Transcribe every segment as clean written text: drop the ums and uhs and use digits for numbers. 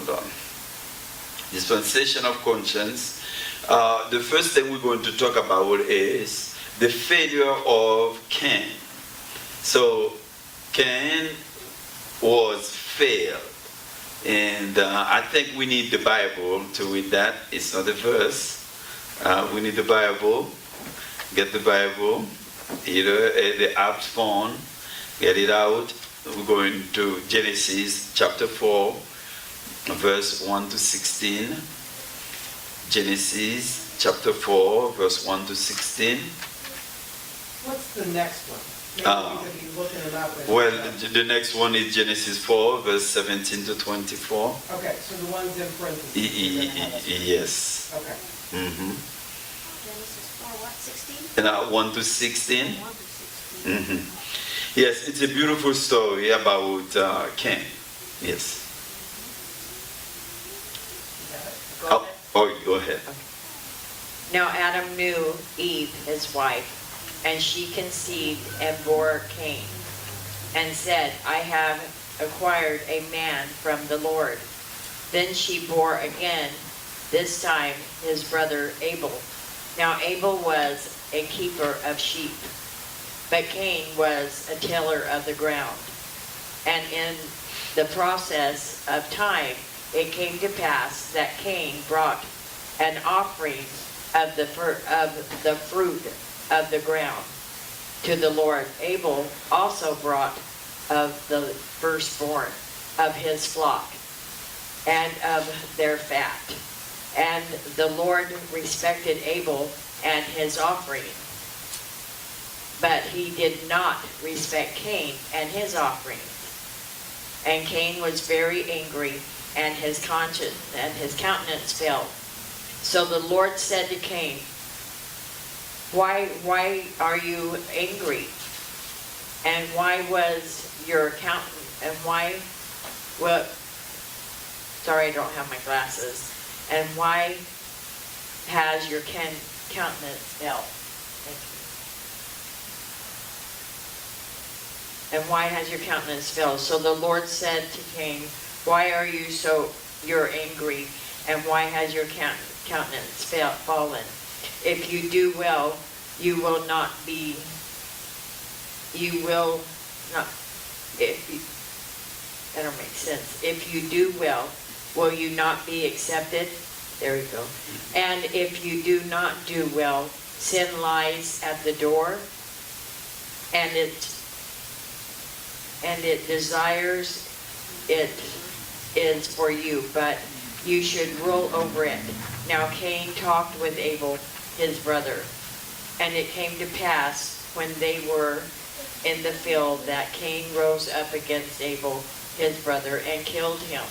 hold on. Dispensation of Conscience. The first thing we're going to talk about is the failure of Cain. So Cain was failed. And I think we need the Bible to read that. It's not a verse. We need the Bible. Get the Bible. Either the app's phone. Get it out. We're going to Genesis chapter 4, verse 1 to 16. Genesis chapter 4, verse 1 to 16. What's the next one? Well, the next one is Genesis 4, verse 17 to 24. Okay, so the one's in parentheses. Yes. Okay. Genesis 4, what, 16? And 1 to 16. 1 to 16. Yes, it's a beautiful story about Cain. Yes. Go ahead. Now Adam knew Eve, his wife, and she conceived and bore Cain, and said, I have acquired a man from the Lord. Then she bore again, this time his brother Abel. Now Abel was a keeper of sheep, but Cain was a tiller of the ground. And in the process of time, it came to pass that Cain brought an offering of the fruit of the ground to the Lord. Abel also brought of the firstborn of his flock and of their fat. And the Lord respected Abel and his offering, but he did not respect Cain and his offering. And Cain was very angry, and his countenance fell. So the Lord said to Cain, Why are you angry? And why was your countenance, and why, well, sorry, I don't have my glasses. And why has your countenance fell? Thank you. And why has your countenance fell? So the Lord said to Cain, why are you you're angry, and why has your countenance fallen? If you do well, you will not be, that don't make sense. If you do well, will you not be accepted? There you go. And if you do not do well, sin lies at the door, and it desires it is for you, but you should rule over it. Now Cain talked with Abel, his brother, and it came to pass when they were in the field that Cain rose up against Abel, his brother, and killed him.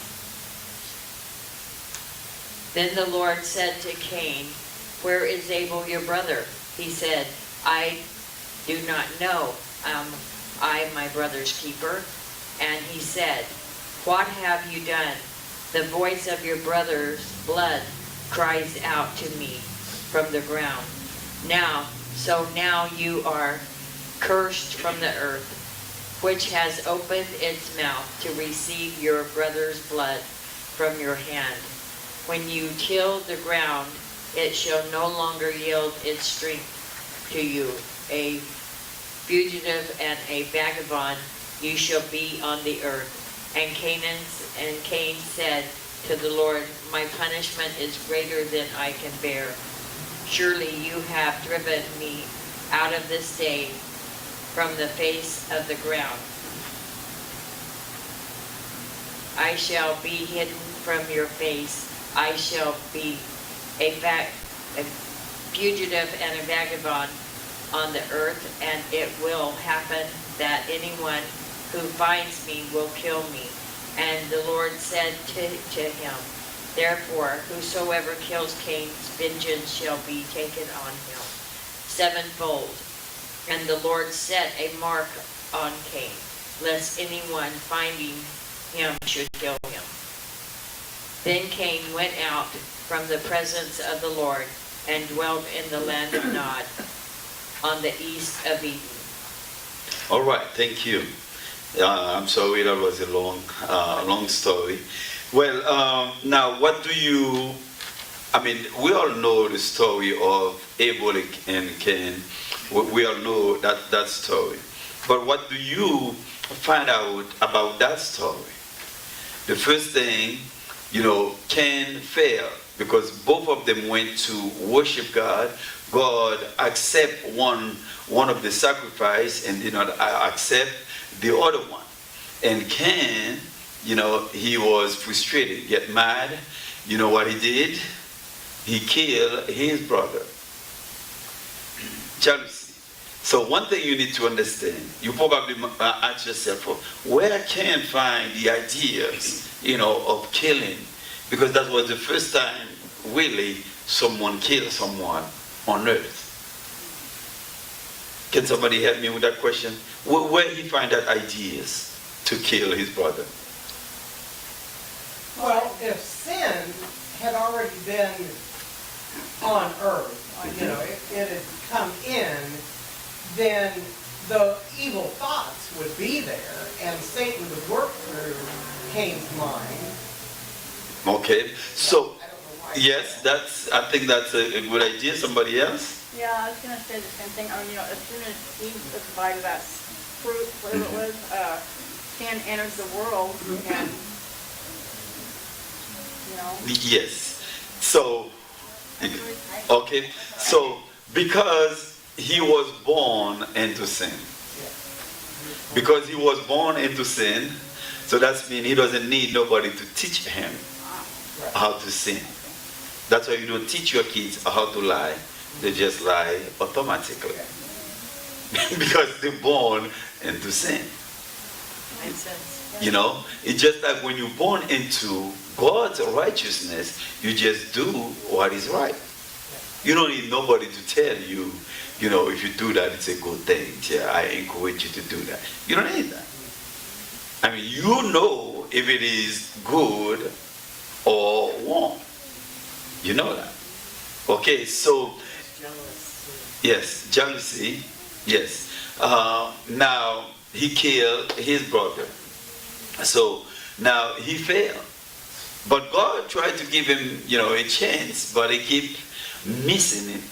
Then the Lord said to Cain, where is Abel your brother? He said, I do not know. I my brother's keeper? And he said, what have you done? The voice of your brother's blood cries out to me from the ground. Now you are cursed from the earth, which has opened its mouth to receive your brother's blood from your hand. When you till the ground, it shall no longer yield its strength to you. A fugitive and a vagabond you shall be on the earth. And Cain said to the Lord, my punishment is greater than I can bear. Surely you have driven me out of this day from the face of the ground. I shall be hidden from your face. I shall be a fugitive and a vagabond on the earth, and it will happen that anyone who finds me will kill me. And the Lord said to him, therefore, whosoever kills Cain's vengeance shall be taken on him sevenfold. And the Lord set a mark on Cain, lest anyone finding him should kill him. Then Cain went out from the presence of the Lord and dwelt in the land of Nod on the east of Eden. All right, thank you. I'm sorry that was a long story. Well, now what do you, I mean, we all know the story of Abel and Cain. We all know that story. But what do you find out about that story? The first thing, Cain failed because both of them went to worship God. God accept one of the sacrifice and did not accept the other one. And Cain, he was frustrated, get mad. You know what he did? He killed his brother. Jealousy. So one thing you need to understand, you probably ask yourself, where can I find the ideas, of killing? Because that was the first time, really, someone killed someone on earth. Can somebody help me with that question? Where he find that ideas to kill his brother? Well, if sin had already been on earth, it had come in, then the evil thoughts would be there, and Satan would work through Cain's mind. Okay, so I don't know why. yes, I think that's a good idea. Somebody else? Yeah, I was gonna say the same thing. As soon as Eve took a bite of that fruit, whatever it was, sin entered the world, and Yes. So, okay. So, because he was born into sin. Because he was born into sin, so that means he doesn't need nobody to teach him how to sin. That's why you don't teach your kids how to lie. They just lie automatically. Because they're born into sin. makes sense. It's just like when you're born into God's righteousness, you just do what is right. You don't need nobody to tell you, if you do that, it's a good thing. Yeah, I encourage you to do that. You don't need that. I mean, you know if it is good or wrong. You know that. Okay, so, yes, jealousy, yes. Now, he killed his brother. So, now he failed. But God tried to give him, a chance, but he kept missing it,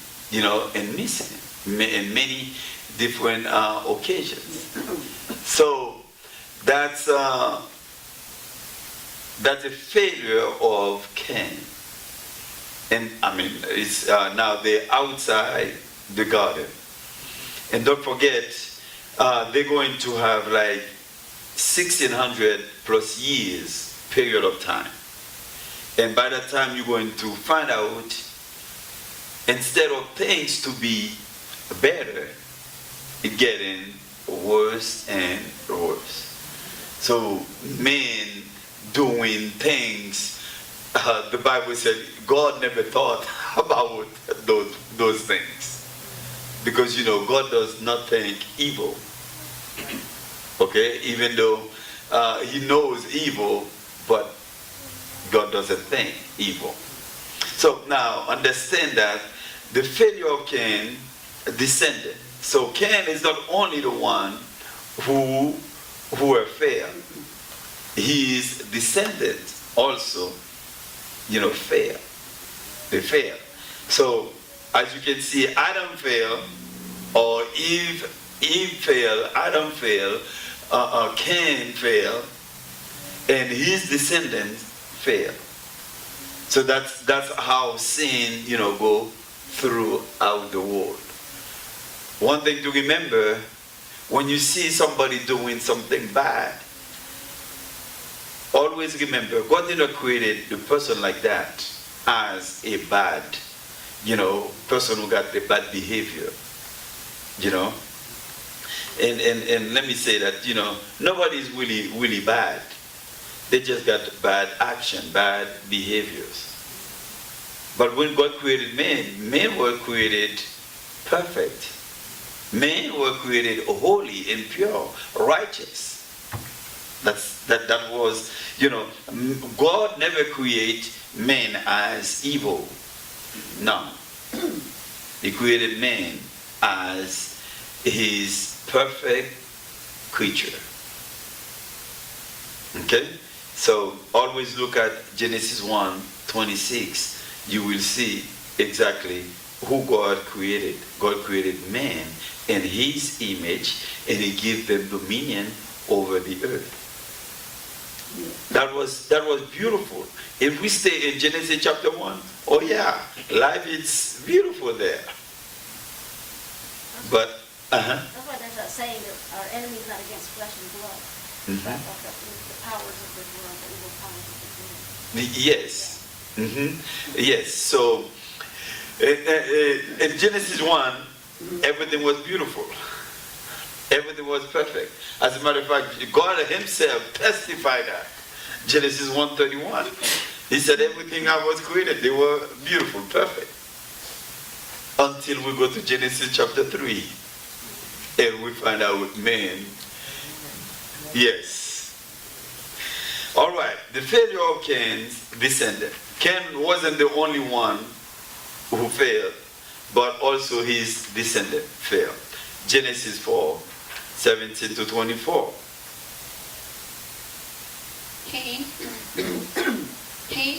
and missing it in many different occasions. So that's a failure of Cain. And I mean, it's now they're outside the garden. And don't forget, they're going to have like 1600 plus years period of time. And by that time, you're going to find out, instead of things to be better, it's getting worse and worse. So men doing things, the Bible said God never thought about those things. Because, God does not think evil. Okay? Even though he knows evil, but God doesn't think evil. So now understand that the failure of Cain descended. So Cain is not only the one who failed. His descendants also, failed. They failed. So as you can see, Adam failed, or Eve failed, Adam failed, Cain failed, and his descendants failed. So that's how sin, go throughout the world. One thing to remember, when you see somebody doing something bad, always remember, God did not create the person like that as a bad, person who got the bad behavior, And let me say that, nobody is really bad. They just got bad action, bad behaviors. But when God created men were created perfect. Men were created holy and pure, righteous. That was, God never created men as evil. No. He created man as his perfect creature. Okay? So always look at Genesis 1:26. You will see exactly who God created. God created man in his image, and he gave them dominion over the earth. That was beautiful. If we stay in Genesis chapter 1, oh yeah, life is beautiful there. But That's why there's that saying that our enemy is not against flesh and blood. Mhm. But the powers of this world, the evil powers of this world. yes, yes. So in Genesis 1, everything was beautiful. Everything was perfect. As a matter of fact, God himself testified that. Genesis 1:31. He said everything that was created, they were beautiful, perfect. Until we go to Genesis chapter 3. And we find out, man, yes. All right, the failure of Cain's descendant. Cain wasn't the only one who failed, but also his descendant failed. Genesis 4:17-24. Cain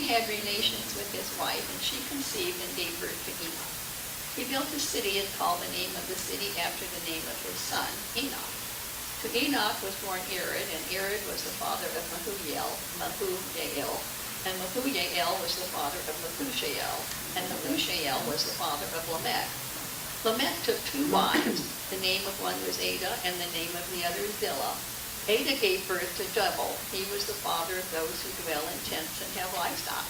had relations with his wife, and she conceived and gave birth to Enoch. He built a city and called the name of the city after the name of his son, Enoch. To Enoch was born Irad, and Irad was the father of Mahujael, and Mahujael was the father of Methushael, and Methushael was the father of Lamech. Lamech took 2 wives. The name of one was Ada, and the name of the other Zillah. Ada gave birth to Jubal. He was the father of those who dwell in tents and have livestock.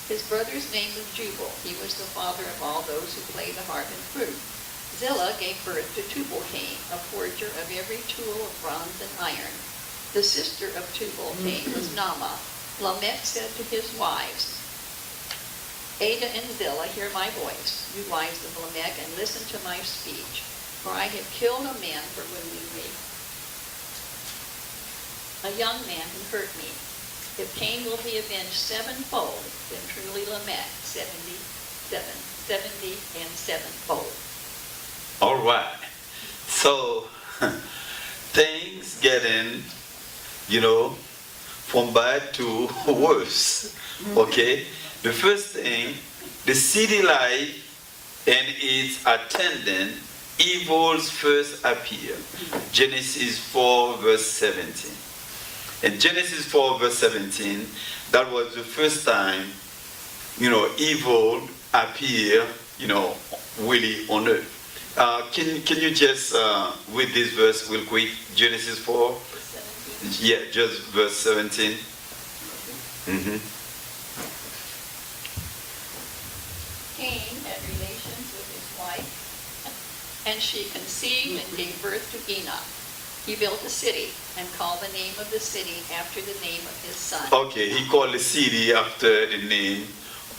His brother's name was Jubal. He was the father of all those who play the harp and flute. Zillah gave birth to Tubal-Cain, a forger of every tool of bronze and iron. The sister of Tubal-Cain was Naamah. Lamech said to his wives, Ada and Zillah, hear my voice, you wives of Lamech, and listen to my speech, for I have killed a man for wounding me, a young man who hurt me. If Cain will be avenged 7-fold, then truly Lamech 70 and 7-fold. All right. So things getting, from bad to worse. Okay? The first thing, the city life and its attendant, evils first appear. Genesis 4:17. In Genesis 4:17, that was the first time, evil appear, really on earth. Can you just read this verse real quick? Genesis 4? 17. Yeah, just verse 17. Cain had relations with his wife, and she conceived and gave birth to Enoch. He built a city and called the name of the city after the name of his son. Okay, he called the city after the name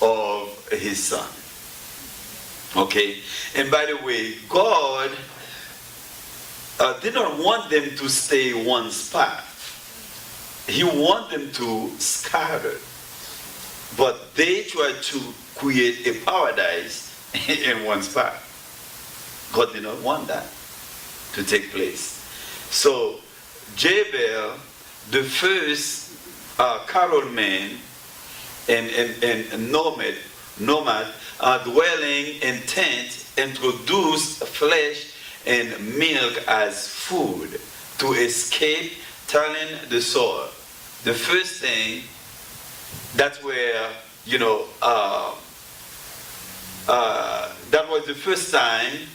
of his son. Okay, and by the way, God did not want them to stay one spot. He wanted them to scatter. But they tried to create a paradise in one spot. God did not want that to take place. So Jabal, the first cattleman and nomad dwelling in tents, introduced flesh and milk as food to escape tilling the soil. The first thing, that's where, that was the first time,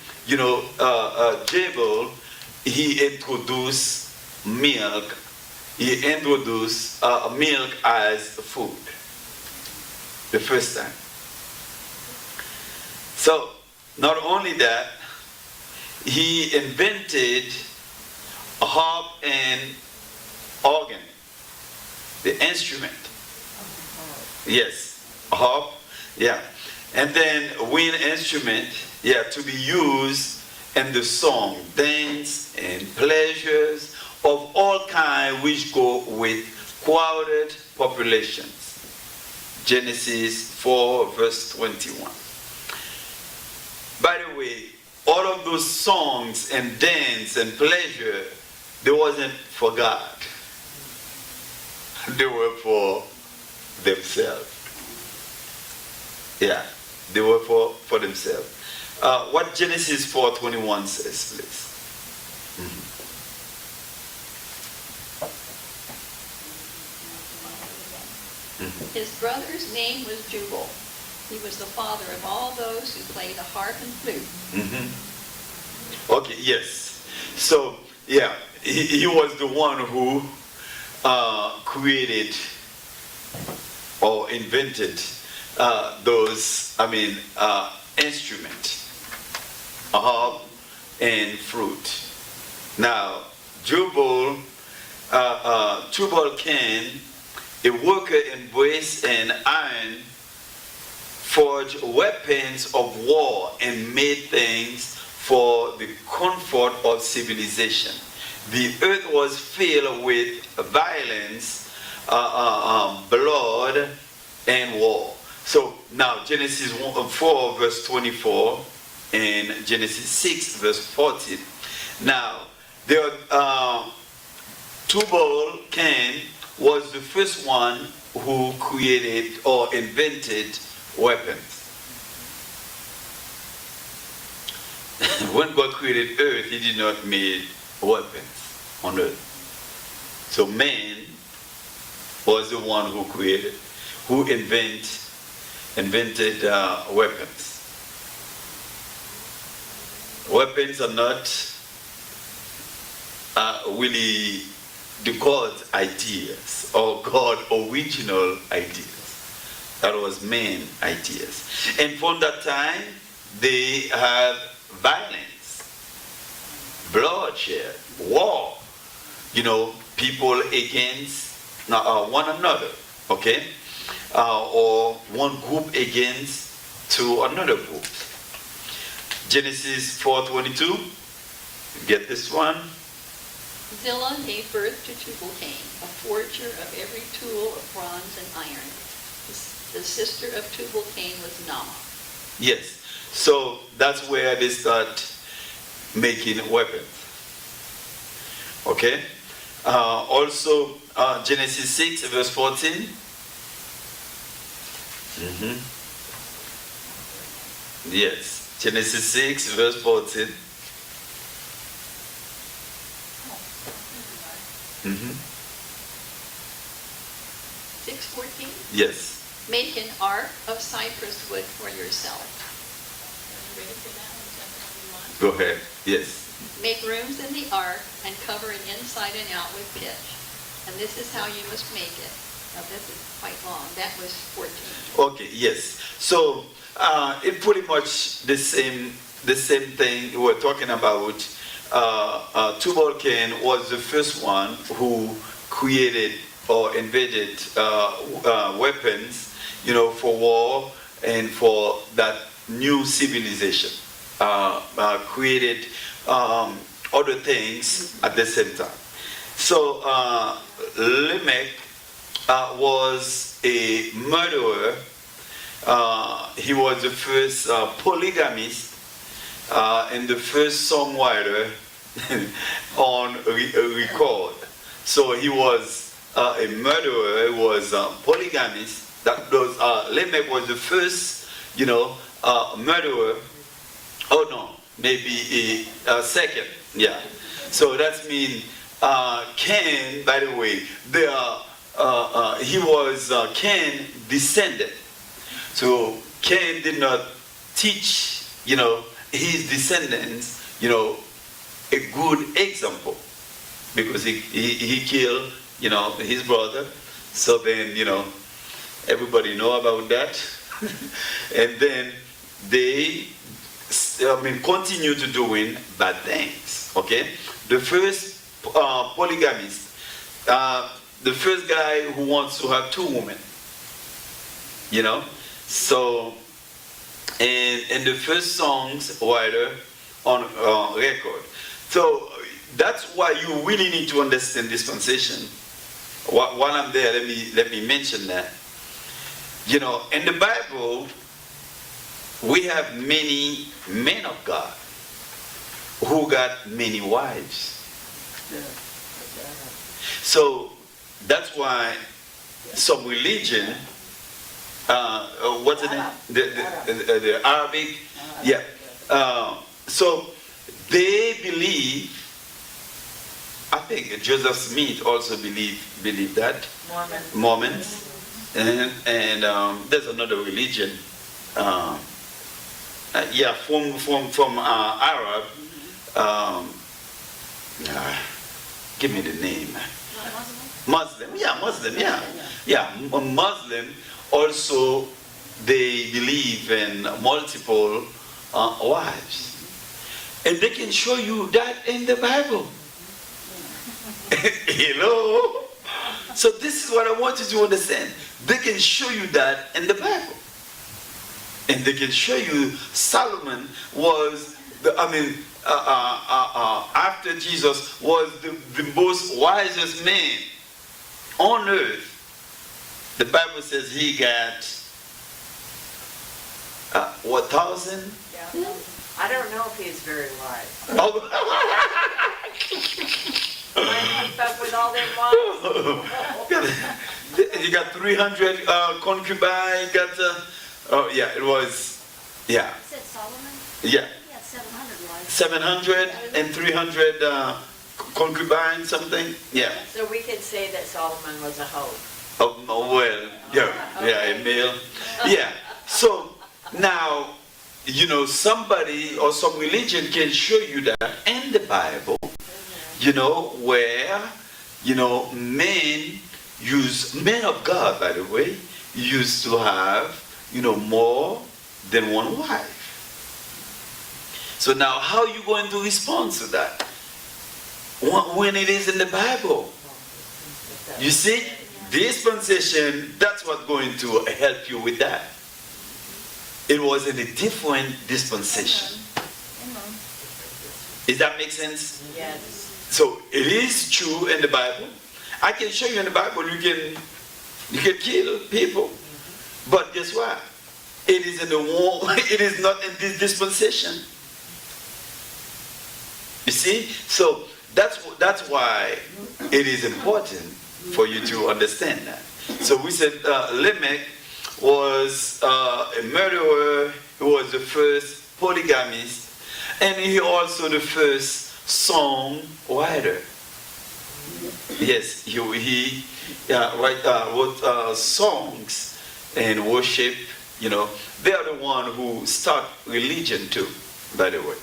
Jabal, he introduced milk. He introduced milk as food. The first time. So, not only that, he invented a harp and organ, the instrument. Yes, a harp, yeah. And then wind instrument, yeah, to be used in the song, dance, and pleasures of all kinds which go with crowded populations. Genesis 4:21. By the way, all of those songs and dance and pleasure, they wasn't for God. they were for themselves. Yeah, they were for themselves. What Genesis 4:21 says, please. His brother's name was Jubal. He was the father of all those who play the harp and flute. Okay, yes. So, yeah, he was the one who created or invented those, instruments, harp and flute. Now, Jubal Cain, a worker in brass and iron, forged weapons of war and made things for the comfort of civilization. The earth was filled with violence, blood, and war. So now Genesis 4 verse 24 and Genesis 6 verse 14. Now, Tubal Cain was the first one who created or invented weapons. When God created earth, he did not make weapons on earth. So man was the one who invented weapons. Weapons are not really the God's ideas or God's original ideas. That was man's ideas. And from that time, they have violence, bloodshed, war. People against one another, okay? Or one group against to another group. Genesis 4:22. Get this one. Zillah gave birth to Tubal Cain, a forger of every tool of bronze and iron. The sister of Tubal Cain was Naamah. Yes. So that's where they start making weapons. Okay? Also, Genesis 6, verse 14. Yes. Genesis 6, verse 14. 6:14. Yes. Make an ark of cypress wood for yourself. Are you ready for that? Is that what you want? Go ahead. Yes. Make rooms in the ark and cover it inside and out with pitch. And this is how you must make it. Now this is quite long. That was 14. Okay. Yes. So it's pretty much the same thing we're talking about. Tubal Cain was the first one who created or invented weapons, for war and for that new civilization. Created other things at the same time. So Lamech was a murderer. He was the first polygamist and the first songwriter on record. So he was a murderer, he was a polygamist. Lamech was the first, murderer. Oh no, maybe a second. Yeah. So that means Cain, by the way, he was Cain descendant. So Cain did not teach, his descendants, a good example, because he killed, his brother. So then, everybody know about that. And then they, continue to doing bad things. Okay, the first polygamist, the first guy who wants to have two women. So, and the first songs writer on record. So that's why you really need to understand dispensation. While I'm there, let me mention that. In the Bible, we have many men of God who got many wives. So that's why some religion, what's the name? The Arabic, yeah. So they believe, I think Joseph Smith also believed that. Mormons. And there's another religion, yeah, from Arab. Give me the name. Muslim, yeah, Muslim. Also, they believe in multiple wives, and they can show you that in the Bible. Hello. So this is what I want you to understand. They can show you that in the Bible. And they can show you Solomon was, after Jesus, was the most wisest man on earth. The Bible says he got, 1,000? Yeah. I don't know if he's very wise. Oh. I keep up with all them wives. You got 300 concubines, got, it was, yeah. You said Solomon? Yeah. He had 700 wives. 700 and 300 concubines, something, yeah. So we could say that Solomon was a hoe. Well, yeah, a male. Yeah, so now, somebody or some religion can show you that in the Bible, where, men of God, by the way, used to have, more than one wife. So now, how are you going to respond to that? When it is in the Bible. You see, dispensation, that's what's going to help you with that. It was in a different dispensation. Does that make sense? Yes. So it is true in the Bible. I can show you in the Bible you can kill people. But guess what? It is in the war. It is not in this dispensation. You see? So that's why it is important for you to understand that. So we said Lamech was a murderer. He was the first polygamist, and he also the first song writer. Yes, he wrote songs and worship. They are the one who start religion too, by the way.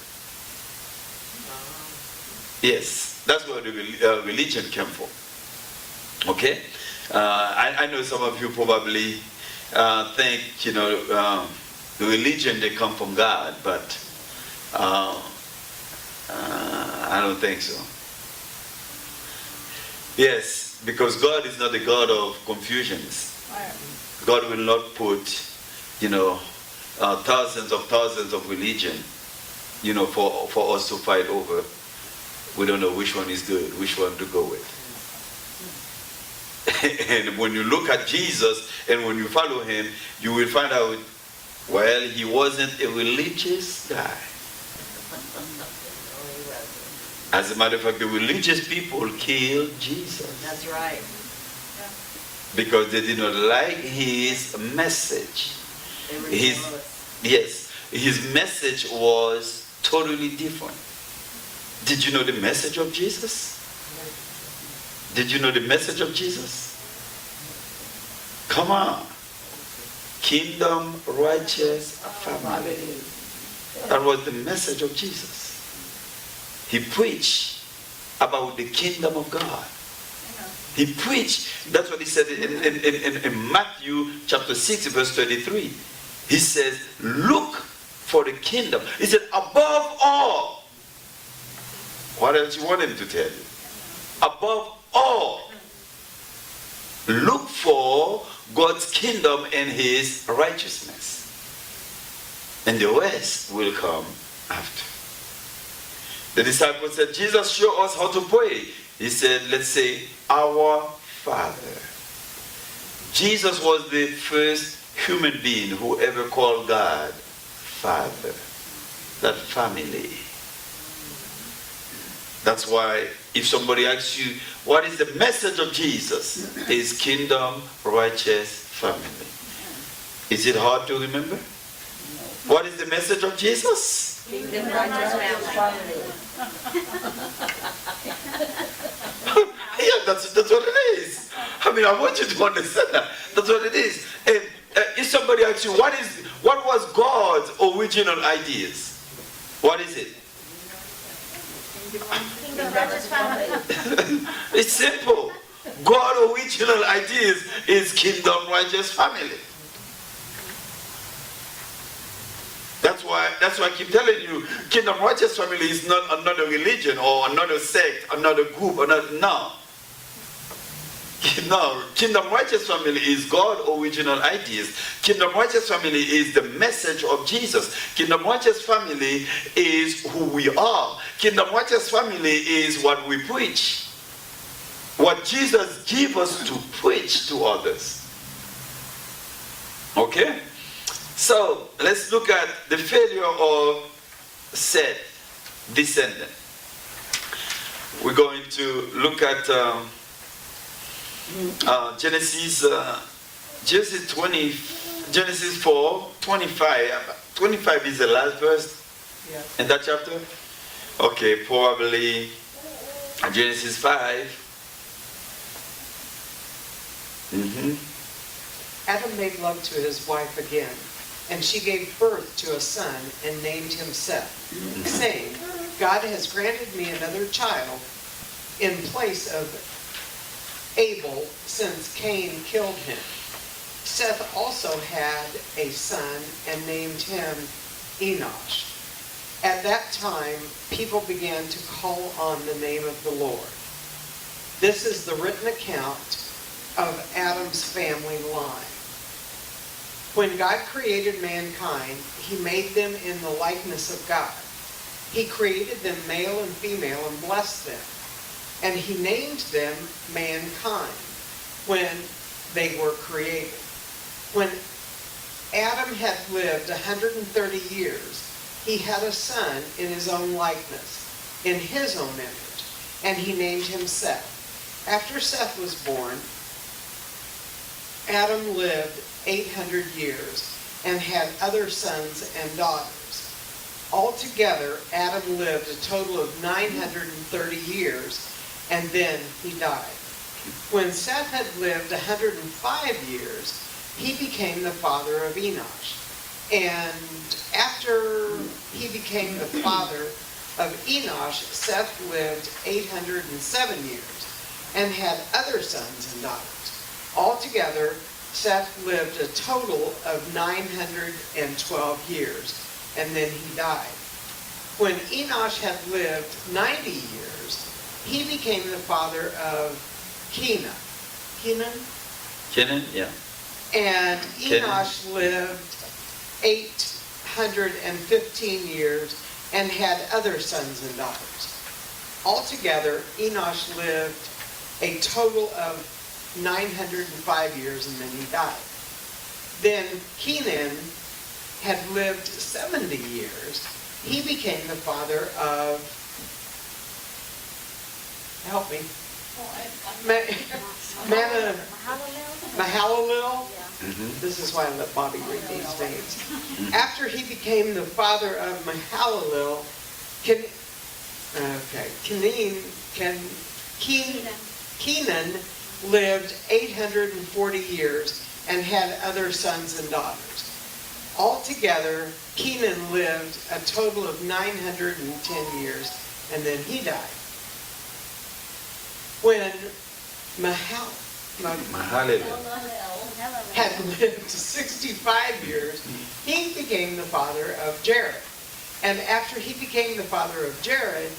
Yes, that's where the religion came from. Okay? I know some of you probably think, the religion, they come from God, but I don't think so. Yes, because God is not the God of confusions. God will not put, thousands of religion, for us to fight over. We don't know which one is good, which one to go with. And when you look at Jesus and when you follow him, you will find out, well, he wasn't a religious guy. As a matter of fact, the religious people killed Jesus. That's right. Because they did not like his message. His message was totally different. Did you know the message of Jesus? Did you know the message of Jesus? Come on. Kingdom, righteous, family. That was the message of Jesus. He preached about the kingdom of God. He preached. That's what he said in Matthew chapter 6, verse 33. He says, look for the kingdom. He said, above all. What else you want him to tell you? Above all, look for God's kingdom and his righteousness. And the rest will come after. The disciples said, Jesus, show us how to pray. He said, let's say, our Father. Jesus was the first human being who ever called God Father. That family. That's why if somebody asks you, what is the message of Jesus? Is kingdom, righteous, family. Is it hard to remember? What is the message of Jesus? Kingdom, righteous, family. Yeah, that's what it is. I mean, I want you to understand that. That's what it is. And if somebody asks you, what was God's original ideas? What is it? Kingdom, righteous, family. It's simple. God's original ideas is kingdom, righteous, family. That's why I keep telling you, kingdom, righteous, family is not another religion or another sect, another group, no. No, kingdom, righteous, family is God's original ideas. Kingdom, righteous, family is the message of Jesus. Kingdom, righteous, family is who we are. Kingdom, righteous, family is what we preach. What Jesus gave us to preach to others. Okay? So, let's look at the failure of Seth, descendant. We're going to look at Genesis 4, 25. 25 is the last verse in that chapter? Okay, probably Genesis 5. Adam made love to his wife again, and she gave birth to a son and named him Seth, saying, God has granted me another child in place of Abel, since Cain killed him. Seth also had a son and named him Enosh. At that time, people began to call on the name of the Lord. This is the written account of Adam's family line. When God created mankind, he made them in the likeness of God. He created them male and female and blessed them. And he named them mankind when they were created. When Adam had lived 130 years, he had a son in his own likeness, in his own image, and he named him Seth. After Seth was born, Adam lived 800 years and had other sons and daughters. Altogether, Adam lived a total of 930 years, and then he died. When Seth had lived 105 years, he became the father of Enosh. And after he became the father of Enosh, Seth lived 807 years and had other sons and daughters. Altogether, Seth lived a total of 912 years, and then he died. When Enosh had lived 90 years, he became the father of Kenan. Kenan, yeah. And Kenan. Enosh lived 815 years and had other sons and daughters. Altogether, Enosh lived a total of 905 years, and then he died. Then Kenan had lived 70 years. He became the father of, help me, Mahalalel. This is why I let Bobby read these names. After he became the father of Mahalalel, Kenan lived 840 years and had other sons and daughters. Altogether, Kenan lived a total of 910 years, and then he died. When Mahalalel had lived 65 years, he became the father of Jared. And after he became the father of Jared,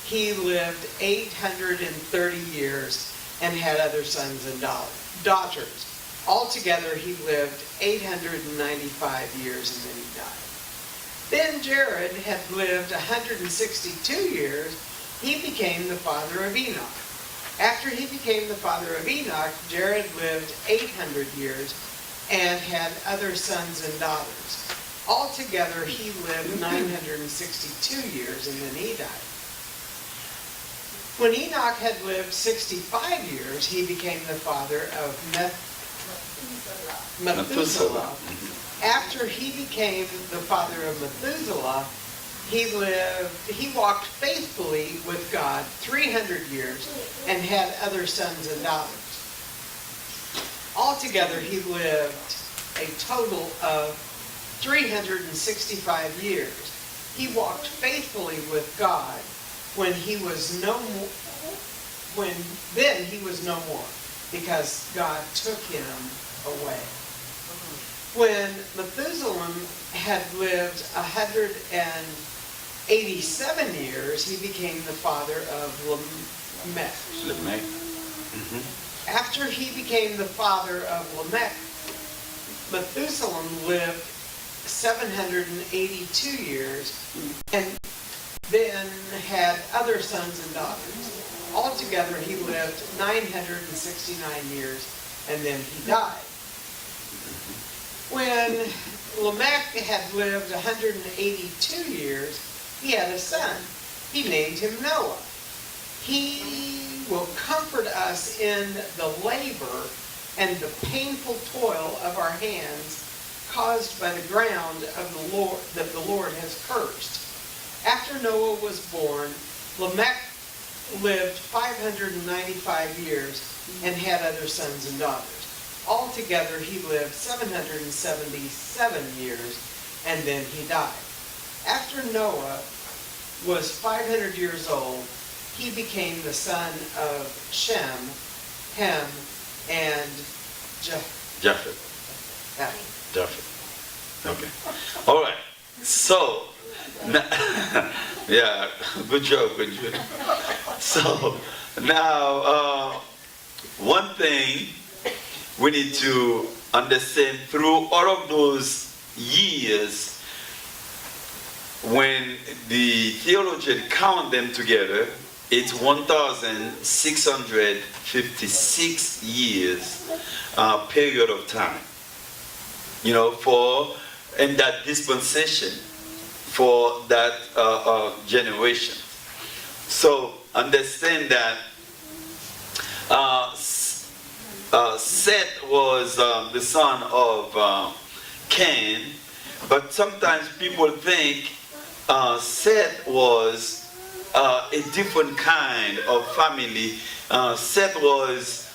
he lived 830 years and had other sons and daughters. Altogether, he lived 895 years, and then he died. Then Jared had lived 162 years. He became the father of Enoch. After he became the father of Enoch, Jared lived 800 years and had other sons and daughters. Altogether, he lived 962 years, and then he died. When Enoch had lived 65 years, he became the father of Methuselah. After he became the father of Methuselah, he walked faithfully with God 300 years and had other sons and daughters. Altogether, he lived a total of 365 years. He walked faithfully with God when he was no more, then he was no more, because God took him away. When Methuselah had lived 187 years, he became the father of Lamech. After he became the father of Lamech, Methuselah lived 782 years and then had other sons and daughters. Altogether, he lived 969 years and then he died. When Lamech had lived 182 years, he had a son. He named him Noah. He will comfort us in the labor and the painful toil of our hands caused by the ground of the Lord that the Lord has cursed. After Noah was born, Lamech lived 595 years and had other sons and daughters. Altogether, he lived 777 years and then he died. After Noah was 500 years old, he became the son of Shem, Ham, and Japheth. Okay. All right. So, yeah, good job. So, now, one thing we need to understand through all of those years, when the theologians count them together, it's 1,656 years period of time. You know, in that dispensation, for that generation. So understand that Seth was the son of Cain, but sometimes people think Seth was a different kind of family. Seth was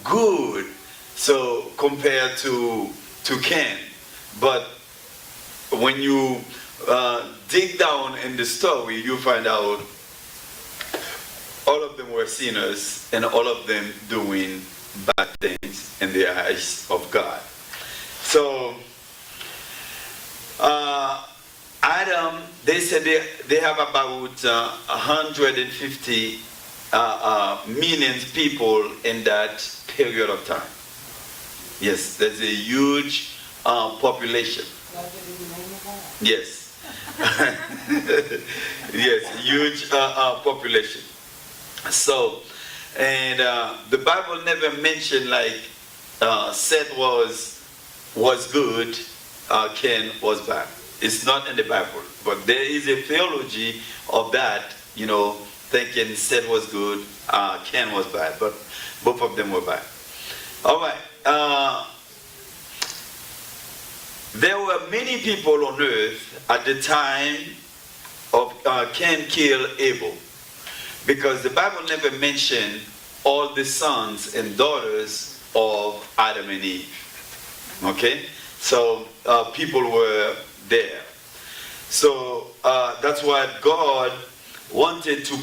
good, so compared to Cain. But when you dig down in the story, you find out all of them were sinners and all of them doing bad things in the eyes of God. So Adam, they said they have about 150 million people in that period of time. Yes, there's a huge population. Yes. Yes, huge population. So, and the Bible never mentioned like Seth was good, Cain was bad. It's not in the Bible, but there is a theology of that, you know, thinking Seth was good, Cain was bad, but both of them were bad. All right. There were many people on earth at the time of Cain killed Abel, because the Bible never mentioned all the sons and daughters of Adam and Eve. Okay? So people were there. So that's why God wanted to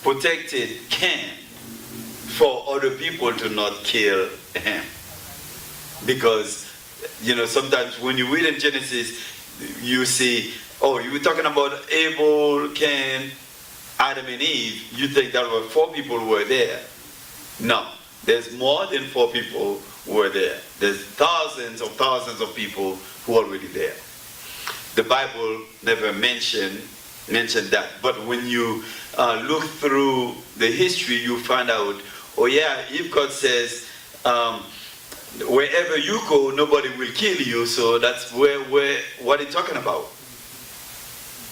protected Cain for other people to not kill him. Because, you know, sometimes when you read in Genesis, you see, oh, you were talking about Abel, Cain, Adam and Eve. You think that were 4 people who were there. No, there's more than 4 people who were there. There's thousands of people who are already there. The Bible never mentioned that. But when you look through the history, you find out, oh yeah, if God says, wherever you go, nobody will kill you, so that's what are you talking about?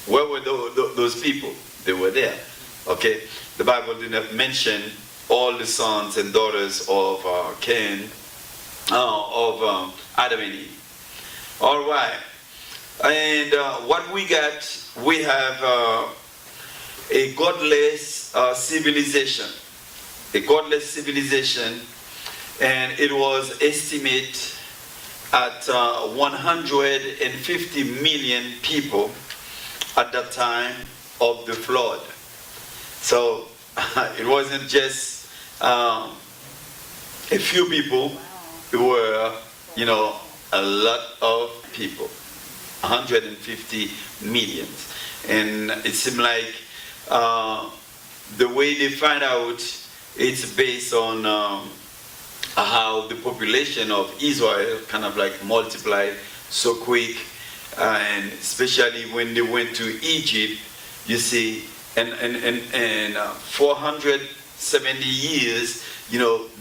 Where were those people? They were there. Okay, the Bible did not mention all the sons and daughters of Cain, of Adam and Eve. All right, and what we got, we have a godless civilization, and it was estimated at 150 million people at the time of the flood. So it wasn't just a few people, it were, a lot of people, 150 millions. And it seemed like the way they find out, it's based on how the population of Israel kind of like multiplied so quick, and especially when they went to Egypt, you see, and 470 years,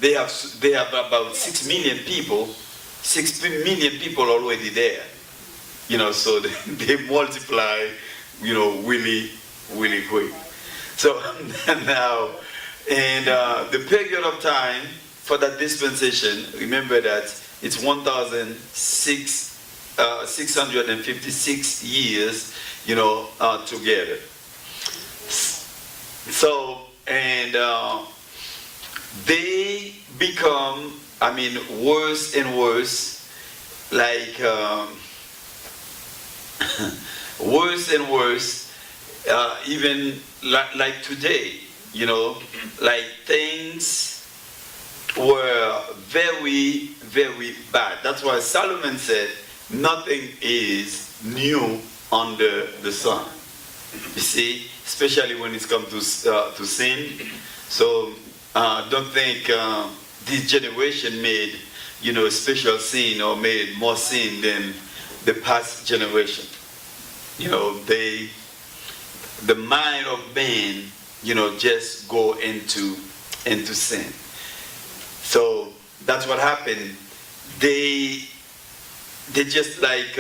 they have about 6 million people, 6 million people already there, so they multiply, really quick. So now, and the period of time for that dispensation, remember that it's 1,656 years, together. So, and they become, worse and worse, like worse and worse, even like today, like things were very, very bad. That's why Solomon said, nothing is new under the sun. You see, especially when it comes to sin. So don't think this generation made, special sin or made more sin than the past generation. The mind of man, just go into sin. So that's what happened. They just like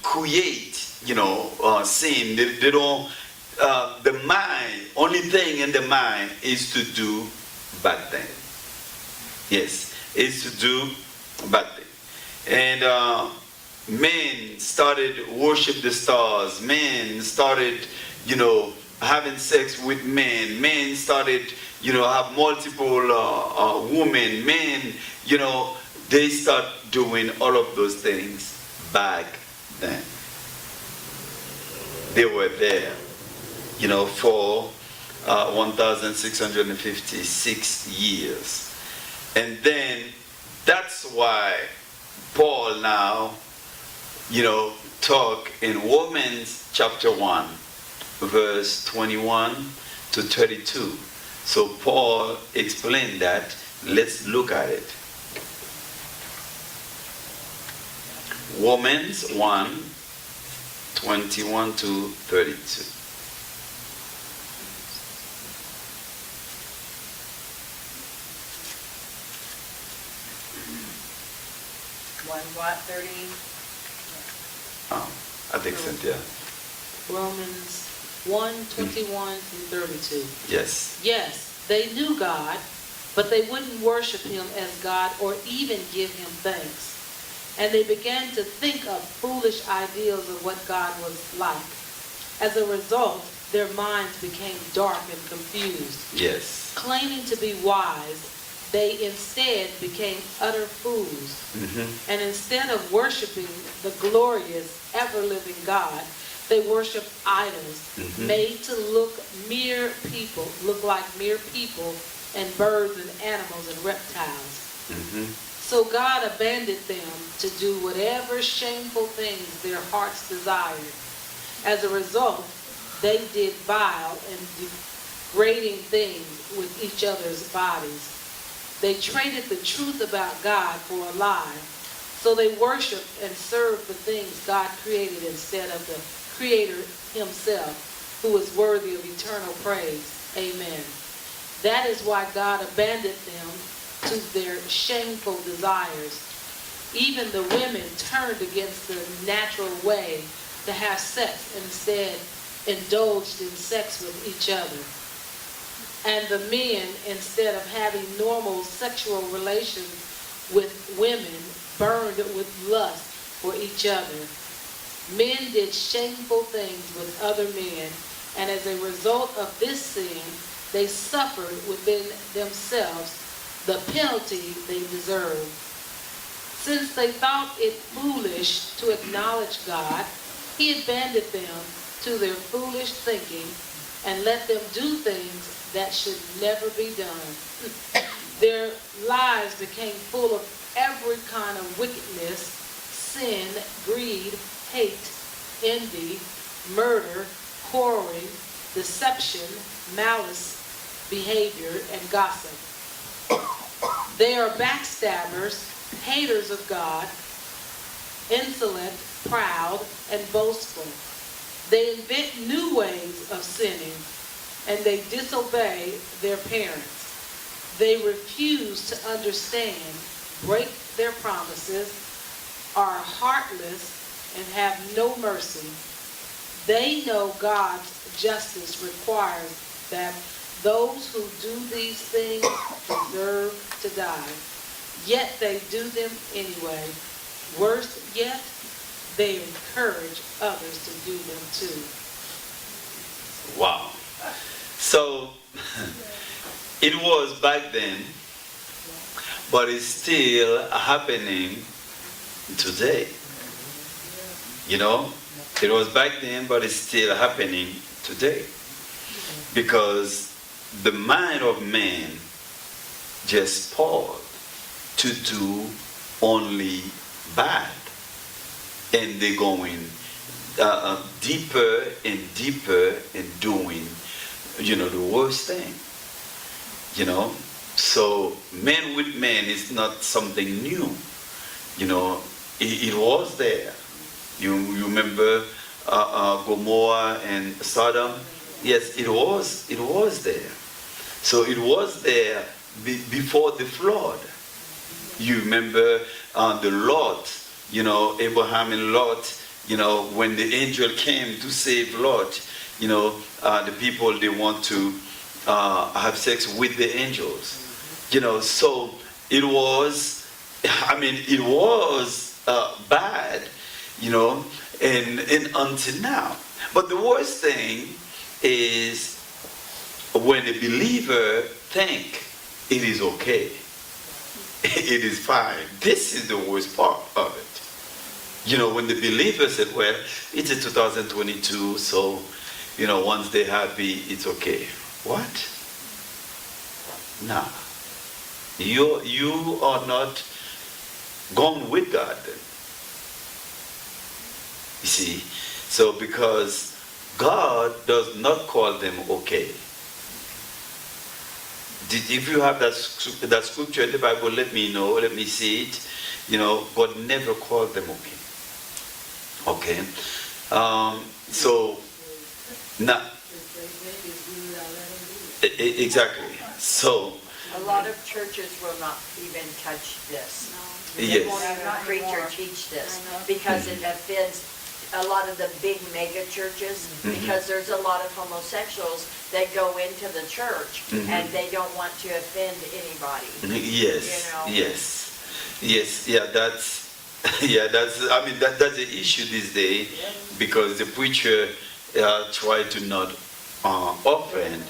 create, sin. They don't. The mind, only thing in the mind is to do bad thing. Yes, is to do bad thing. And men started worship the stars. Men started, having sex with men. Men started, have multiple women. Men, they start doing all of those things back then. They were there, for 1,656 years. And then that's why Paul now, talk in Romans chapter 1, verse 21 to 32. So Paul explained that. Let's look at it. Romans 1, 21 to 32. What, 30? I think Cynthia. Romans 1:21 through 32. Yes. Yes, they knew God, but they wouldn't worship him as God or even give him thanks. And they began to think of foolish ideals of what God was like. As a result, their minds became dark and confused. Yes. Claiming to be wise, they instead became utter fools. Mm-hmm. And instead of worshiping the glorious, ever-living God, they worship idols made to look like mere people and birds and animals and reptiles. Mm-hmm. So God abandoned them to do whatever shameful things their hearts desired. As a result, they did vile and degrading things with each other's bodies. They traded the truth about God for a lie. So they worshiped and served the things God created instead of the Creator himself, who is worthy of eternal praise. Amen. That is why God abandoned them to their shameful desires. Even the women turned against the natural way to have sex and instead indulged in sex with each other. And the men, instead of having normal sexual relations with women, burned with lust for each other. Men did shameful things with other men, and as a result of this sin, they suffered within themselves the penalty they deserved. Since they thought it foolish to acknowledge God, he abandoned them to their foolish thinking and let them do things that should never be done. Their lives became full of every kind of wickedness, sin, greed, hate, envy, murder, quarreling, deception, malice, behavior, and gossip. They are backstabbers, haters of God, insolent, proud, and boastful. They invent new ways of sinning, and they disobey their parents. They refuse to understand, break their promises, are heartless, and have no mercy. They know God's justice requires that those who do these things deserve to die. Yet they do them anyway. Worse yet, they encourage others to do them too. Wow. So, it was back then, but it's still happening today. You know, it was back then, but it's still happening today. Because the mind of man just spoiled to do only bad. And they're going deeper and deeper in doing, the worst thing. So man with man is not something new. It was there. You remember Gomorrah and Sodom? Yes, it was there. So it was there before the flood. You remember the Lot, Abraham and Lot, when the angel came to save Lot, the people, they want to have sex with the angels. So it was bad, and until now. But the worst thing is when a believer think it is okay. It is fine. This is the worst part of it. When the believer said, well, it's a 2022, so, once they're happy, it's okay. What? Nah. You are not gone with God then. You see? So because God does not call them okay. If you have that scripture in the Bible, let me know, let me see it. God never called them okay. Okay? So, now, exactly. So, A lot of churches will not even touch this. They yes. won't even preach or teach this because it offends a lot of the big mega churches, because there's a lot of homosexuals that go into the church and they don't want to offend anybody. Yes, yes, that's the issue this day, because the preacher try to not offend,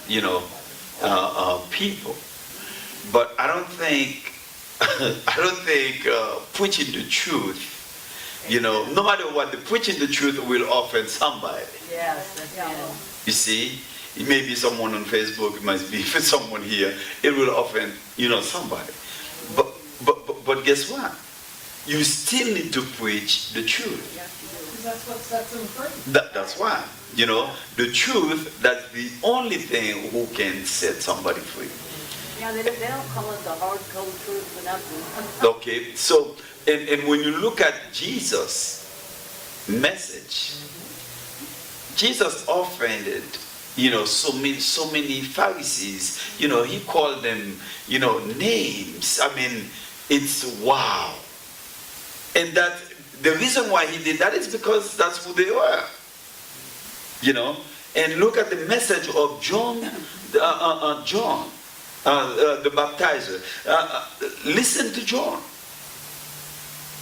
people. But I don't think preaching the truth, no matter what, the preaching the truth will offend somebody. Yes, You see, it may be someone on Facebook, it might be someone here. It will offend, somebody. But guess what? You still need to preach the truth. Because that's what sets them free. That's why. The truth, that's the only thing who can set somebody free. Yeah, they don't call it the hard, cold truth for nothing. Okay, so, and when you look at Jesus' message, Jesus offended, so many Pharisees, he called them, names. I mean, it's wow. And that, the reason why he did that is because that's who they were. and look at the message of John, the baptizer. Listen to John.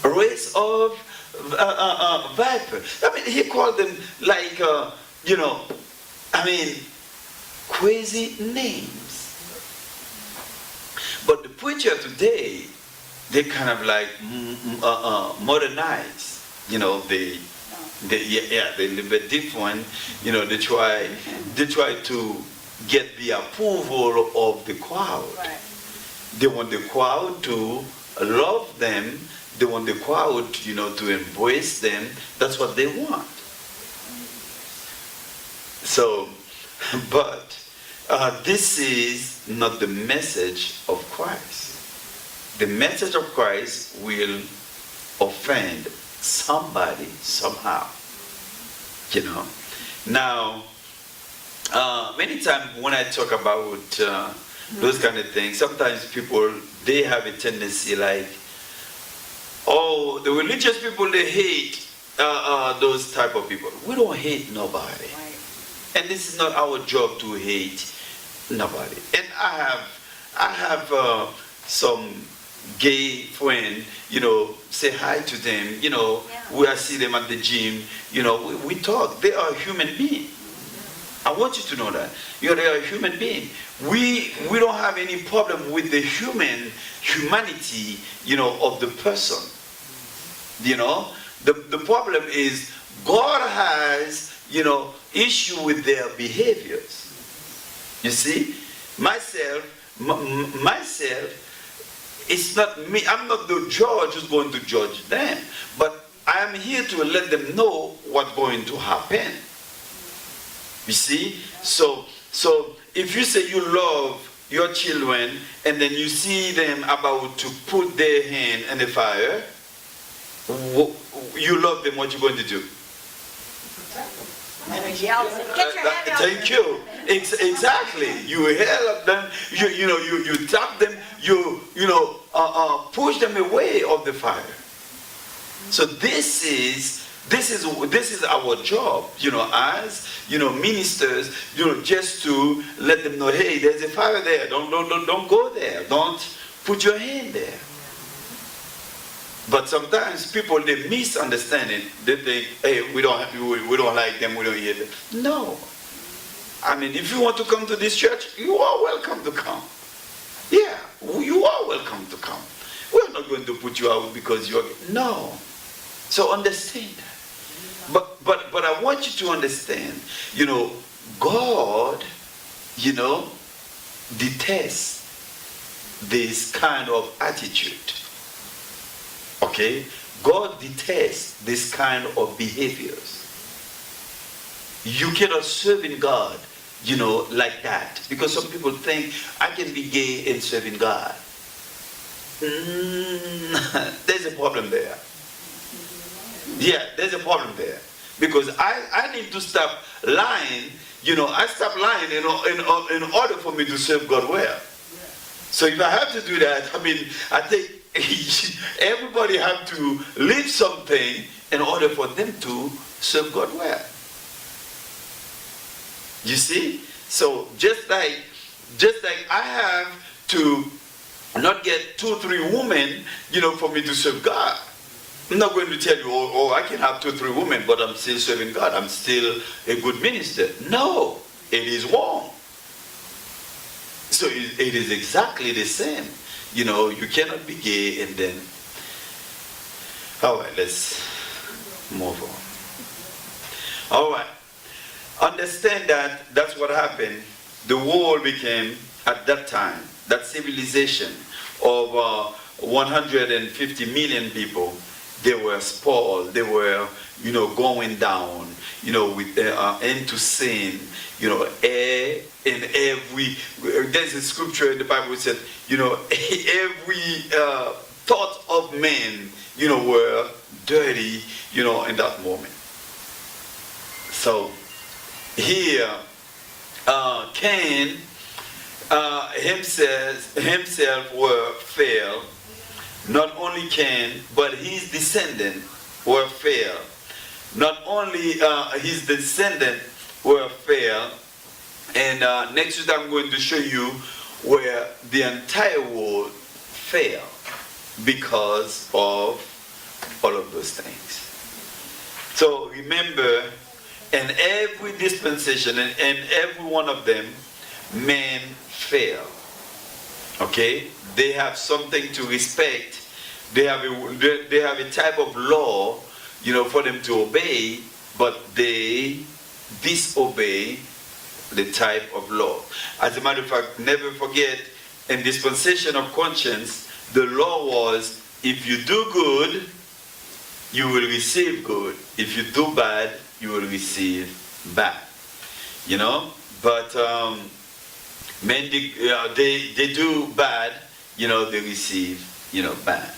A race of viper. I mean, he called them like, crazy names. But the preacher today, they kind of like modernize. They a little bit different. They try to get the approval of the crowd. Right. They want the crowd to love them. They want the crowd, to embrace them. That's what they want. So, but this is not the message of Christ. The message of Christ will offend somebody somehow. Now, many times when I talk about those kind of things, sometimes people, they have a tendency like, oh, the religious people, they hate those type of people. We don't hate nobody. Right. And this is not our job to hate nobody. And I have some gay friend, say hi to them, we see them at the gym, we talk. They are human beings. I want you to know that. They are a human being. We don't have any problem with the humanity, of the person. The problem is God has, issue with their behaviors. You see, myself, it's not me. I'm not the judge who's going to judge them, but I am here to let them know what's going to happen. You see, so if you say you love your children and then you see them about to put their hand in the fire, you love them. What you going to do? And yell, get your hand out. Thank you. Exactly. You help them. You tap them. You push them away of the fire. So this is our job. As ministers. Just to let them know, hey, there's a fire there. Don't go there. Don't put your hand there. But sometimes people, they misunderstand it. They think, hey, we don't like them, we don't hear them. No. I mean, if you want to come to this church, you are welcome to come. Yeah, you are welcome to come. We're not going to put you out because you're... No. So understand that. But I want you to understand, God, detests this kind of attitude. Okay? God detests this kind of behaviors. You cannot serve in God, like that. Because some people think, I can be gay and serve in God. There's a problem there. Yeah, there's a problem there. Because I need to stop lying. I stop lying in order for me to serve God well. So if I have to do that, I think everybody have to live something in order for them to serve God well. You see? So just like I have to not get 2 or 3 women, for me to serve God. I'm not going to tell you, oh, I can have 2 or 3 women, but I'm still serving God. I'm still a good minister. No, it is wrong. So it is exactly the same. You cannot be gay and then... All right, let's move on. All right. Understand that's what happened. The world became, at that time, that civilization of 150 million people, they were spoiled. They were, going down, with into sin, in every, there's a scripture in the Bible that said, every thought of men, were dirty, in that moment. So here, Cain himself were failed. Not only Cain, but his descendants were failed. Not only his descendant, where fail. And next week I'm going to show you where the entire world failed because of all of those things. So remember, in every dispensation and every one of them, men fail. Okay? They have something to respect. They have a type of law, for them to obey, but they disobey the type of law. As a matter of fact, never forget, in dispensation of conscience, the law was, if you do good, you will receive good. If you do bad, you will receive bad. But men, they do bad, they receive, bad.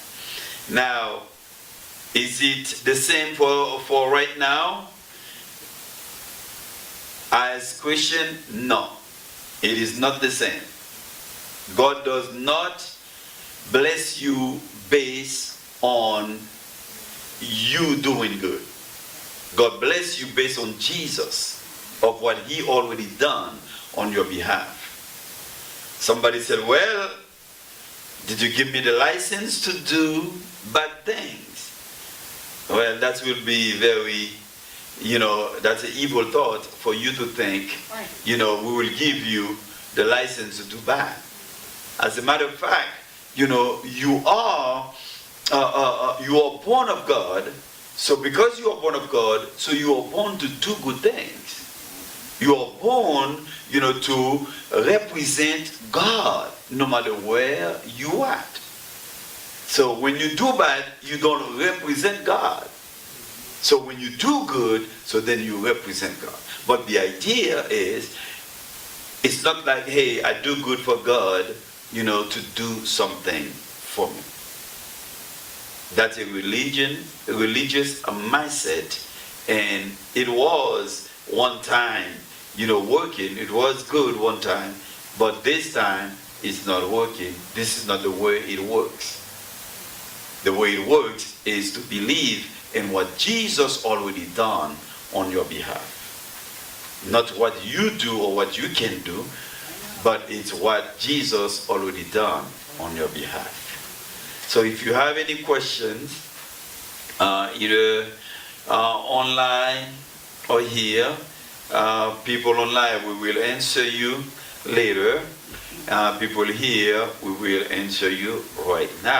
Now, is it the same for right now? As Christian, no. It is not the same. God does not bless you based on you doing good. God bless you based on Jesus, of what he already done on your behalf. Somebody said, well, did you give me the license to do bad things? Well, that will be very, that's an evil thought for you to think, we will give you the license to do bad. As a matter of fact, you are born of God. So because you are born of God, so you are born to do good things. You are born, to represent God, no matter where you are. So when you do bad, you don't represent God. So when you do good, so then you represent God. But the idea is, it's not like, hey, I do good for God, to do something for me. That's a religious mindset, and it was one time, working. It was good one time, but this time it's not working. This is not the way it works. The way it works is to believe in what Jesus already done on your behalf. Not what you do or what you can do, but it's what Jesus already done on your behalf. So if you have any questions, either online or here, people online, we will answer you later. People here, we will answer you right now.